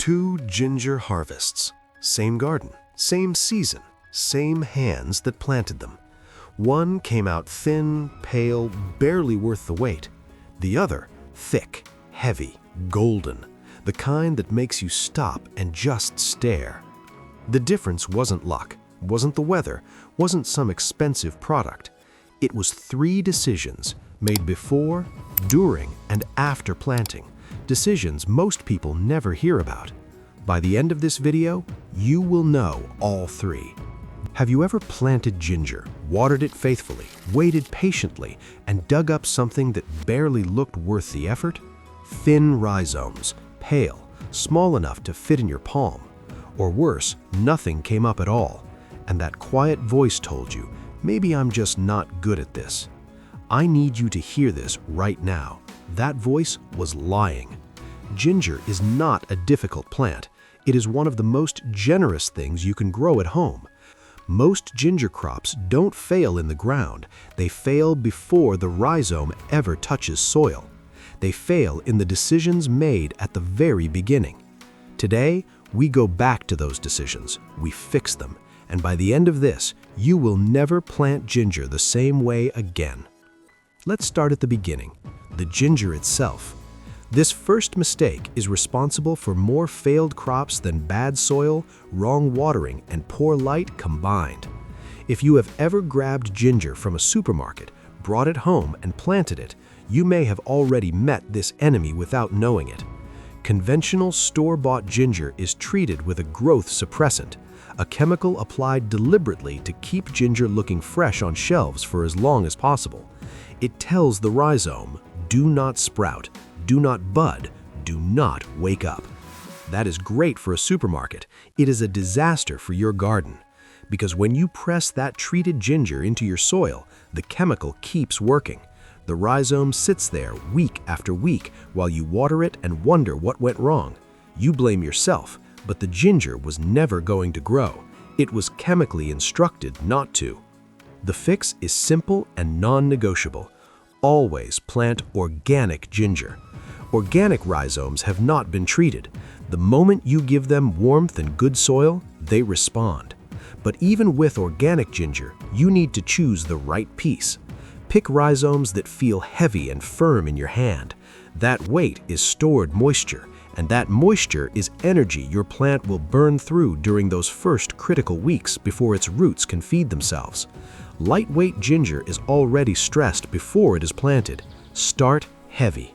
Two ginger harvests. Same garden, same season, same hands that planted them. One came out thin, pale, barely worth the wait. The other, thick, heavy, golden, the kind that makes you stop and just stare. The difference wasn't luck, wasn't the weather, wasn't some expensive product. It was 3 decisions made before, during, and after planting. Decisions most people never hear about. By the end of this video, you will know all 3. Have you ever planted ginger, watered it faithfully, waited patiently, and dug up something that barely looked worth the effort? Thin rhizomes, pale, small enough to fit in your palm. Or worse, nothing came up at all, and that quiet voice told you, maybe I'm just not good at this. I need you to hear this right now. That voice was lying. Ginger is not a difficult plant. It is one of the most generous things you can grow at home. Most ginger crops don't fail in the ground. They fail before the rhizome ever touches soil. They fail in the decisions made at the very beginning. Today, we go back to those decisions. We fix them. And by the end of this, you will never plant ginger the same way again. Let's start at the beginning, the ginger itself. This first mistake is responsible for more failed crops than bad soil, wrong watering, and poor light combined. If you have ever grabbed ginger from a supermarket, brought it home, and planted it, you may have already met this enemy without knowing it. Conventional store-bought ginger is treated with a growth suppressant, a chemical applied deliberately to keep ginger looking fresh on shelves for as long as possible. It tells the rhizome, do not sprout, do not bud, do not wake up. That is great for a supermarket. It is a disaster for your garden. Because when you press that treated ginger into your soil, the chemical keeps working. The rhizome sits there week after week while you water it and wonder what went wrong. You blame yourself, but the ginger was never going to grow. It was chemically instructed not to. The fix is simple and non-negotiable. Always plant organic ginger. Organic rhizomes have not been treated. The moment you give them warmth and good soil, they respond. But even with organic ginger, you need to choose the right piece. Pick rhizomes that feel heavy and firm in your hand. That weight is stored moisture, and that moisture is energy your plant will burn through during those first critical weeks before its roots can feed themselves. Lightweight ginger is already stressed before it is planted. Start heavy.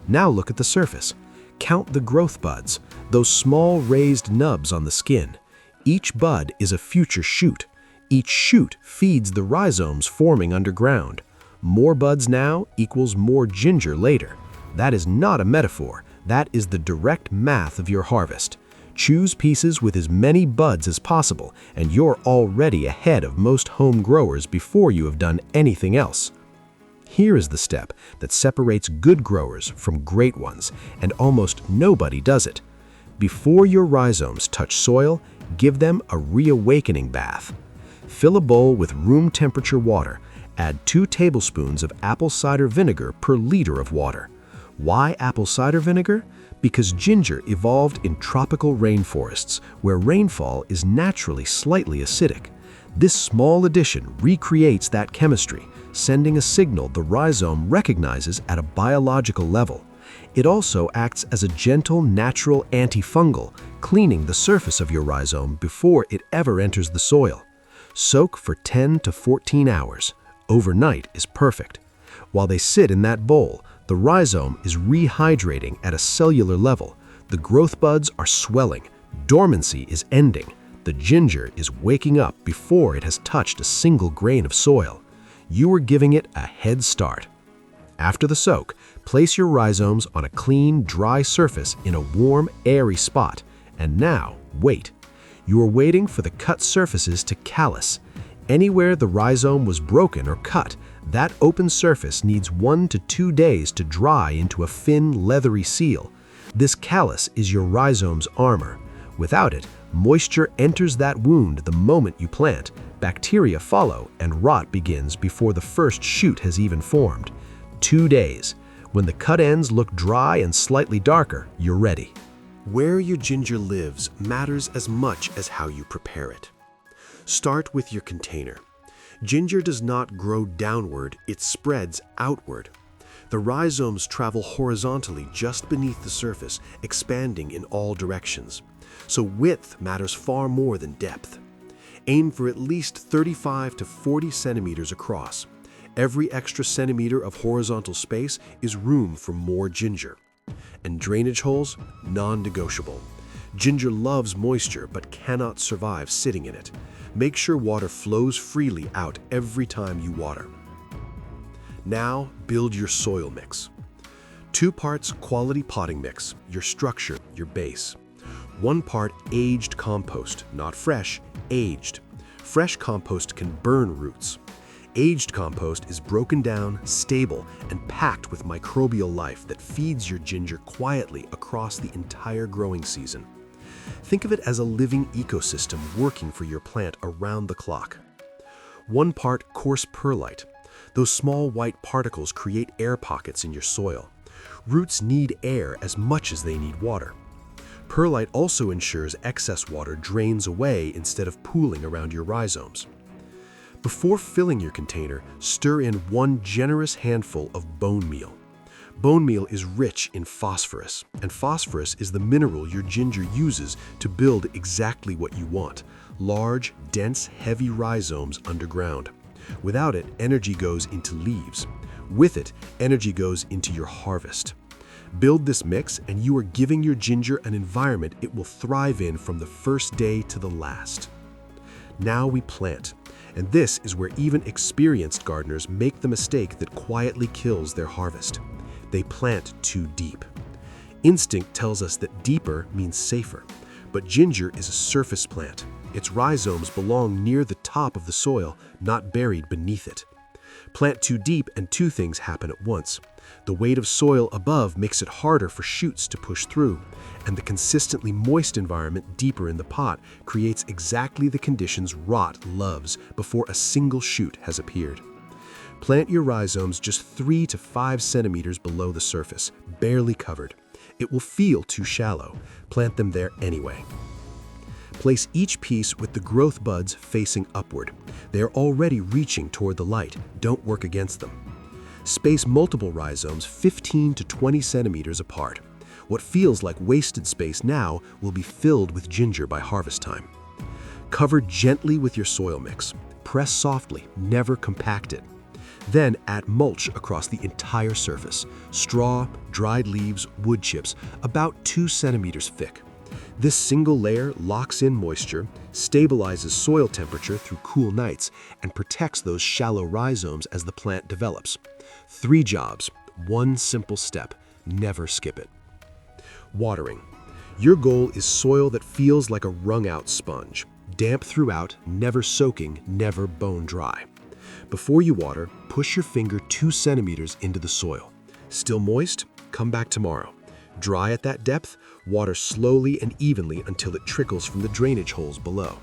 Now look at the surface. Count the growth buds, those small raised nubs on the skin. Each bud is a future shoot. Each shoot feeds the rhizomes forming underground. More buds now equals more ginger later. That is not a metaphor. That is the direct math of your harvest. Choose pieces with as many buds as possible, and you're already ahead of most home growers before you have done anything else. Here is the step that separates good growers from great ones, and almost nobody does it. Before your rhizomes touch soil, give them a reawakening bath. Fill a bowl with room temperature water. Add 2 tablespoons of apple cider vinegar per liter of water. Why apple cider vinegar? Because ginger evolved in tropical rainforests, where rainfall is naturally slightly acidic. This small addition recreates that chemistry, sending a signal the rhizome recognizes at a biological level. It also acts as a gentle, natural antifungal, cleaning the surface of your rhizome before it ever enters the soil. Soak for 10 to 14 hours. Overnight is perfect. While they sit in that bowl, the rhizome is rehydrating at a cellular level. The growth buds are swelling. Dormancy is ending. The ginger is waking up before it has touched a single grain of soil. You are giving it a head start. After the soak, place your rhizomes on a clean, dry surface in a warm, airy spot. And now, wait. You are waiting for the cut surfaces to callus. Anywhere the rhizome was broken or cut, that open surface needs 1 to 2 days to dry into a thin, leathery seal. This callus is your rhizome's armor. Without it, moisture enters that wound the moment you plant, bacteria follow, and rot begins before the first shoot has even formed. 2 days. When the cut ends look dry and slightly darker, you're ready. Where your ginger lives matters as much as how you prepare it. Start with your container. Ginger does not grow downward, it spreads outward. The rhizomes travel horizontally just beneath the surface, expanding in all directions. So width matters far more than depth. Aim for at least 35 to 40 centimeters across. Every extra centimeter of horizontal space is room for more ginger. And drainage holes, non-negotiable. Ginger loves moisture but cannot survive sitting in it. Make sure water flows freely out every time you water. Now, build your soil mix. 2 parts quality potting mix, your structure, your base. 1 part aged compost, not fresh, aged. Fresh compost can burn roots. Aged compost is broken down, stable, and packed with microbial life that feeds your ginger quietly across the entire growing season. Think of it as a living ecosystem working for your plant around the clock. 1 part coarse perlite. Those small white particles create air pockets in your soil. Roots need air as much as they need water. Perlite also ensures excess water drains away instead of pooling around your rhizomes. Before filling your container, stir in 1 generous handful of bone meal. Bone meal is rich in phosphorus, and phosphorus is the mineral your ginger uses to build exactly what you want: large, dense, heavy rhizomes underground. Without it, energy goes into leaves. With it, energy goes into your harvest. Build this mix, and you are giving your ginger an environment it will thrive in from the first day to the last. Now we plant. And this is where even experienced gardeners make the mistake that quietly kills their harvest. They plant too deep. Instinct tells us that deeper means safer, but ginger is a surface plant. Its rhizomes belong near the top of the soil, not buried beneath it. Plant too deep and 2 things happen at once. The weight of soil above makes it harder for shoots to push through, and the consistently moist environment deeper in the pot creates exactly the conditions rot loves before a single shoot has appeared. Plant your rhizomes just 3 to 5 centimeters below the surface, barely covered. It will feel too shallow. Plant them there anyway. Place each piece with the growth buds facing upward. They are already reaching toward the light. Don't work against them. Space multiple rhizomes 15 to 20 centimeters apart. What feels like wasted space now will be filled with ginger by harvest time. Cover gently with your soil mix. Press softly, never compact it. Then add mulch across the entire surface. Straw, dried leaves, wood chips, about 2 centimeters thick. This single layer locks in moisture, stabilizes soil temperature through cool nights, and protects those shallow rhizomes as the plant develops. 3 jobs, 1 simple step. Never skip it. Watering. Your goal is soil that feels like a wrung-out sponge. Damp throughout, never soaking, never bone dry. Before you water, push your finger 2 centimeters into the soil. Still moist? Come back tomorrow. Dry at that depth, water slowly and evenly until it trickles from the drainage holes below.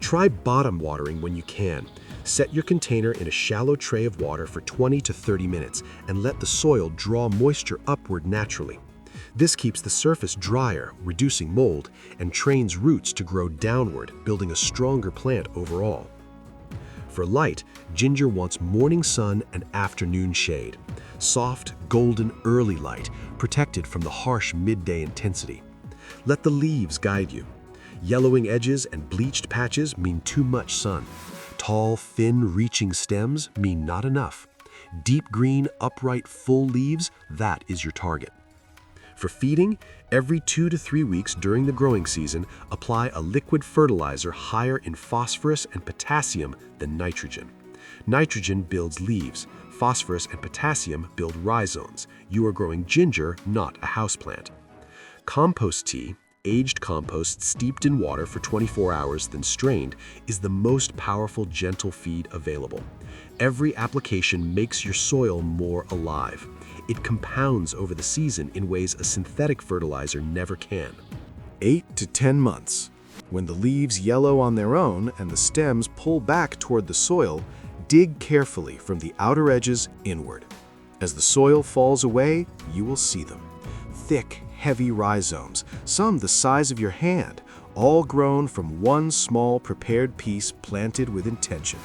Try bottom watering when you can. Set your container in a shallow tray of water for 20 to 30 minutes and let the soil draw moisture upward naturally. This keeps the surface drier, reducing mold, and trains roots to grow downward, building a stronger plant overall. For light, ginger wants morning sun and afternoon shade. Soft, golden, early light, protected from the harsh midday intensity. Let the leaves guide you. Yellowing edges and bleached patches mean too much sun. Tall, thin, reaching stems mean not enough. Deep green, upright, full leaves, that is your target. For feeding, every 2 to 3 weeks during the growing season, apply a liquid fertilizer higher in phosphorus and potassium than nitrogen. Nitrogen builds leaves. Phosphorus and potassium build rhizomes. You are growing ginger, not a houseplant. Compost tea, aged compost steeped in water for 24 hours then strained, is the most powerful gentle feed available. Every application makes your soil more alive. It compounds over the season in ways a synthetic fertilizer never can. 8 to 10 months. When the leaves yellow on their own and the stems pull back toward the soil, dig carefully from the outer edges inward. As the soil falls away, you will see them. Thick, heavy rhizomes, some the size of your hand, all grown from one small prepared piece planted with intention.